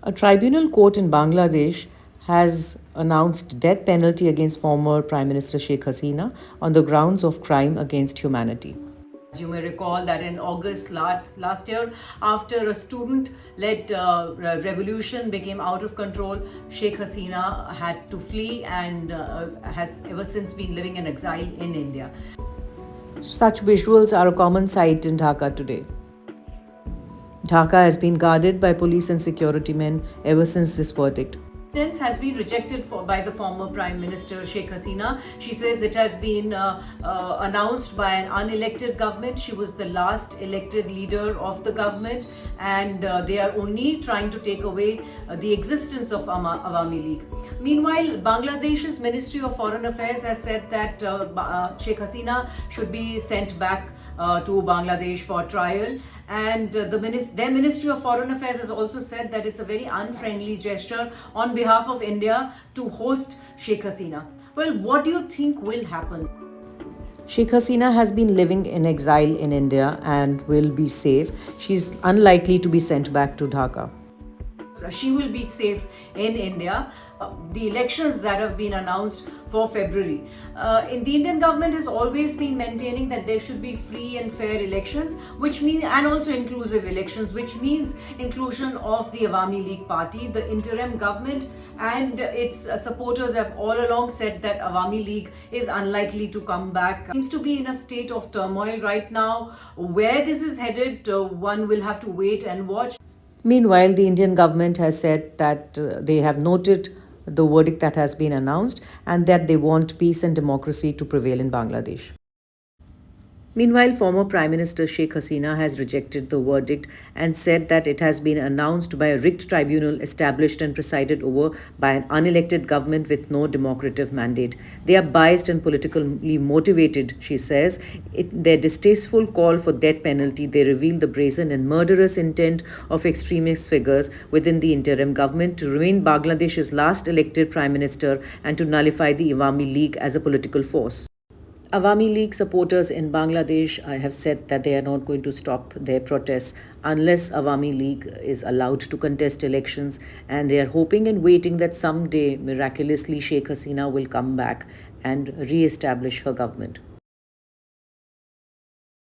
A tribunal court in Bangladesh has announced death penalty against former Prime Minister Sheikh Hasina on the grounds of crime against humanity. You may recall that in August last year, after a student-led revolution became out of control, Sheikh Hasina had to flee and has ever since been living in exile in India. Such visuals are a common sight in Dhaka today. Dhaka has been guarded by police and security men ever since this verdict. Has been rejected by the former Prime Minister Sheikh Hasina. She says it has been announced by an unelected government. She was the last elected leader of the government, and they are only trying to take away the existence of Awami League. Meanwhile, Bangladesh's Ministry of Foreign Affairs has said that Sheikh Hasina should be sent back to Bangladesh for trial. And their Ministry of Foreign Affairs has also said that it's a very unfriendly gesture on behalf of India to host Sheikh Hasina. Well, what do you think will happen? Sheikh Hasina has been living in exile in India and will be safe. She's unlikely to be sent back to Dhaka. She will be safe in India. The elections that have been announced for February. In the Indian government has always been maintaining that there should be free and fair elections, which mean and also inclusive elections, which means inclusion of the Awami League Party. The interim government and its supporters have all along said that Awami League is unlikely to come back. Seems to be in a state of turmoil right now. Where this is headed, one will have to wait and watch. Meanwhile, the Indian government has said that they have noted the verdict that has been announced and that they want peace and democracy to prevail in Bangladesh. Meanwhile, former Prime Minister Sheikh Hasina has rejected the verdict and said that it has been announced by a rigged tribunal established and presided over by an unelected government with no democratic mandate. They are biased and politically motivated, she says. Their distasteful call for death penalty, they reveal the brazen and murderous intent of extremist figures within the interim government to ruin Bangladesh's last elected Prime Minister and to nullify the Awami League as a political force. Awami League supporters in Bangladesh have said that they are not going to stop their protests unless Awami League is allowed to contest elections, and they are hoping and waiting that someday, miraculously, Sheikh Hasina will come back and re-establish her government.